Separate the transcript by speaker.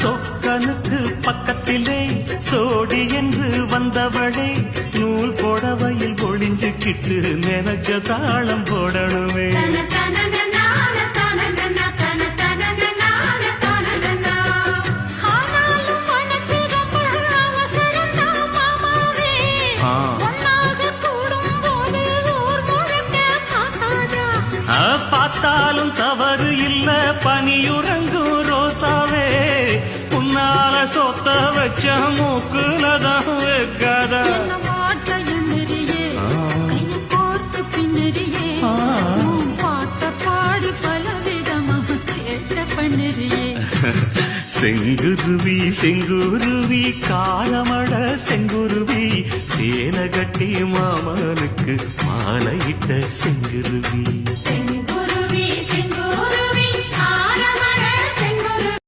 Speaker 1: சொக்கனுக்கு பக்கத்திலே சோடி என்று வந்தவளே நூல் புடவையில் ஒளிஞ்சுக்கிட்டு நினைச்ச தாளம் போடணுமே. பார்த்தாலும் தவறு இல்ல பனியுறங்கும் ரோசாவே உன்னால சொத்த வச்ச மூக்குலதான் வைக்காதா. செங்குருவி செங்குருவி காலமட செங்குருவி சேல கட்டி மாமனுக்கு மாலையிட்ட செங்குருவி.